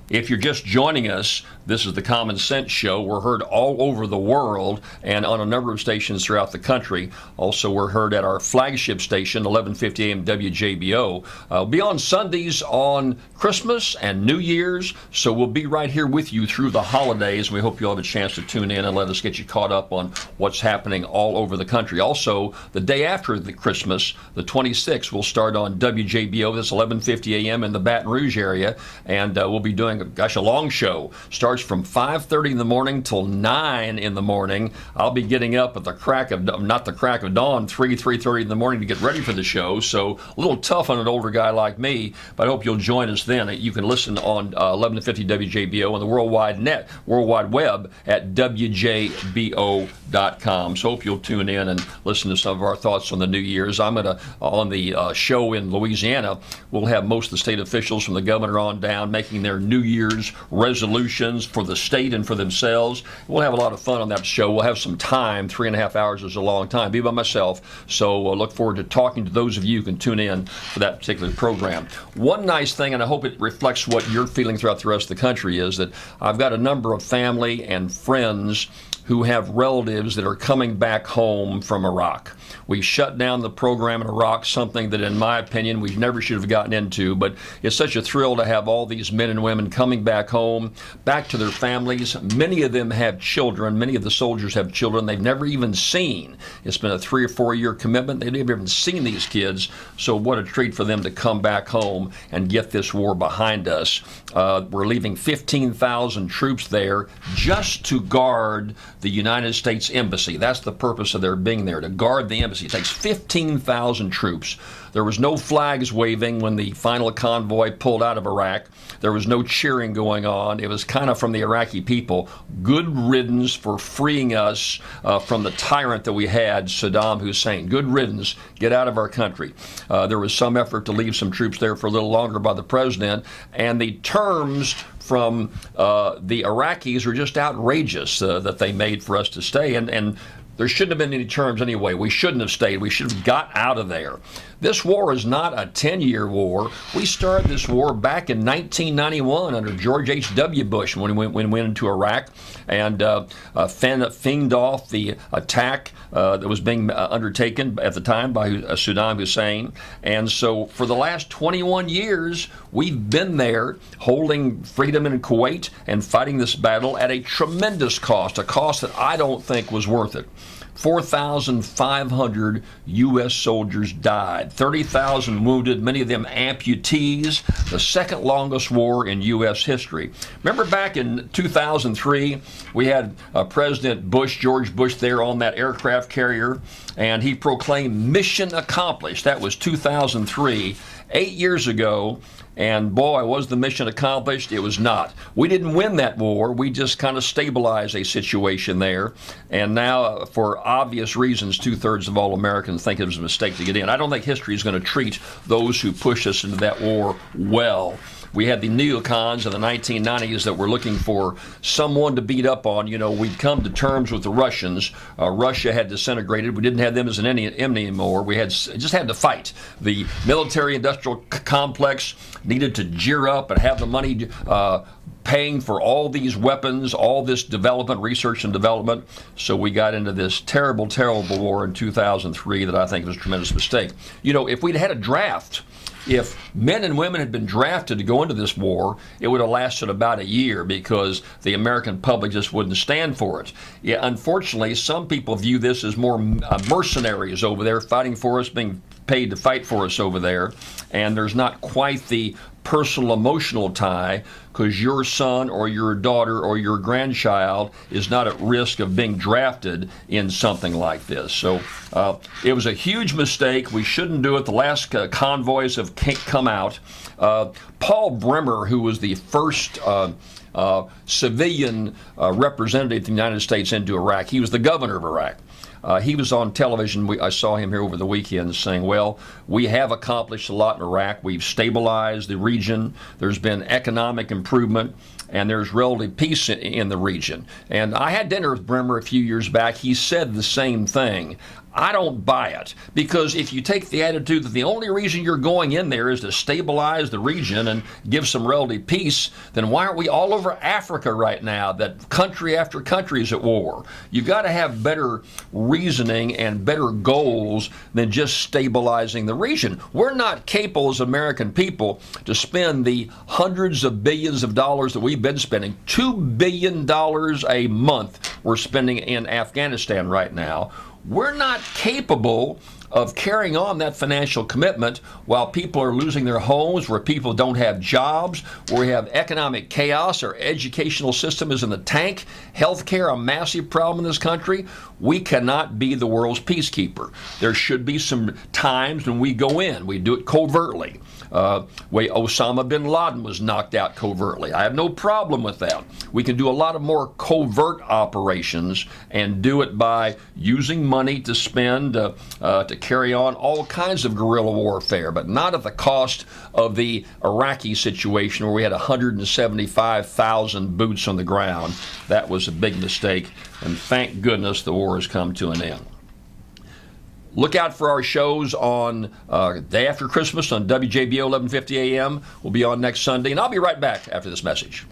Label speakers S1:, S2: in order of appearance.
S1: If you're just joining us, this is the Common Sense Show. We're heard all over the world and on a number of stations throughout the country. Also, we're heard at our flagship station, 1150 AM WJBO. We'll be on Sundays on Christmas and New Year's, so we'll be right here with you through the holidays. We hope you'll have a chance to tune in and let us get you caught up on what's happening all over the country. Also, the day after the Christmas, the 26th, we'll start on WJBO. That's 1150 AM in the Baton Rouge area, and we'll be doing a long show. Starts from 5:30 in the morning till 9 in the morning. I'll be getting up at the crack of, not the crack of dawn, 3:30 in the morning to get ready for the show. So a little tough on an older guy like me, but I hope you'll join us then. You can listen on 1150 WJBO on the World Wide Web at WJBO.com. So hope you'll tune in and listen to some of our thoughts on the New Year's. On the show in Louisiana, we'll have most of the state officials from the governor on down making their New Year's resolutions for the state and for themselves. We'll have a lot of fun on that show. We'll have some time. 3.5 hours is a long time. Be by myself. So look forward to talking to those of you who can tune in for that particular program. One nice thing, and I hope it reflects what you're feeling throughout the rest of the country, is that I've got a number of family and friends who have relatives that are coming back home from Iraq. We shut down the program in Iraq, something that in my opinion we never should have gotten into, but it's such a thrill to have all these men and women coming back home, back to their families. Many of them have children. Many of the soldiers have children they've never even seen. It's been a 3 or 4 year commitment. They've never even seen these kids, so what a treat for them to come back home and get this war behind us. We're leaving 15,000 troops there just to guard the United States Embassy. That's the purpose of their being there, to guard the embassy. It takes 15,000 troops. There was no flags waving when the final convoy pulled out of Iraq. There was no cheering going on. It was kind of from the Iraqi people. Good riddance for freeing us from the tyrant that we had, Saddam Hussein. Good riddance. Get out of our country. There was some effort to leave some troops there for a little longer by the president, and the terms from the Iraqis were just outrageous that they made for us to stay, and there shouldn't have been any terms anyway. We shouldn't have stayed. We should have got out of there. This war is not a 10-year war. We started this war back in 1991 under George H.W. Bush when we went into Iraq and fended off the attack that was being undertaken at the time by Saddam Hussein. And so for the last 21 years, we've been there holding freedom in Kuwait and fighting this battle at a tremendous cost, a cost that I don't think was worth it. 4,500 U.S. soldiers died, 30,000 wounded, many of them amputees, the second longest war in U.S. history. Remember back in 2003, we had President Bush, George Bush, there on that aircraft carrier, and he proclaimed mission accomplished. That was 2003, 8 years ago. And boy, was the mission accomplished? It was not. We didn't win that war. We just kind of stabilized a situation there. And now, for obvious reasons, 2/3 of all Americans think it was a mistake to get in. I don't think history is going to treat those who pushed us into that war well. We had the neocons in the 1990s that were looking for someone to beat up on. You know, we'd come to terms with the Russians. Russia had disintegrated. We didn't have them as an enemy anymore. We just had to fight. The military-industrial complex needed to gear up and have the money paying for all these weapons, all this development, research and development. So we got into this terrible, terrible war in 2003 that I think was a tremendous mistake. You know, if we'd had a draft, if men and women had been drafted to go into this war, it would have lasted about a year because the American public just wouldn't stand for it. Yeah, unfortunately, some people view this as more mercenaries over there fighting for us, being paid to fight for us over there, and there's not quite the personal emotional tie because your son or your daughter or your grandchild is not at risk of being drafted in something like this. So it was a huge mistake. We shouldn't do it. The last convoys have come out. Paul Bremer, who was the first civilian representative of the United States into Iraq, he was the governor of Iraq. He was on television. I saw him here over the weekend saying, well, we have accomplished a lot in Iraq. We've stabilized the region. There's been economic improvement, and there's relative peace in the region. And I had dinner with Bremer a few years back. He said the same thing. I don't buy it, because if you take the attitude that the only reason you're going in there is to stabilize the region and give some relative peace, then why aren't we all over Africa right now, that country after country is at war? You've got to have better reasoning and better goals than just stabilizing the region. We're not capable as American people to spend the hundreds of billions of dollars that we've been spending. $2 billion a month we're spending in Afghanistan right now. We're not capable of carrying on that financial commitment while people are losing their homes, where people don't have jobs, where we have economic chaos, our educational system is in the tank, healthcare, a massive problem in this country. We cannot be the world's peacekeeper. There should be some times when we go in. We do it covertly. Way Osama bin Laden was knocked out covertly. I have no problem with that. We can do a lot of more covert operations and do it by using money to spend to carry on all kinds of guerrilla warfare, but not at the cost of the Iraqi situation where we had 175,000 boots on the ground. That was a big mistake, and thank goodness the war has come to an end. Look out for our shows on day after Christmas on WJBO 1150 AM. We'll be on next Sunday, and I'll be right back after this message.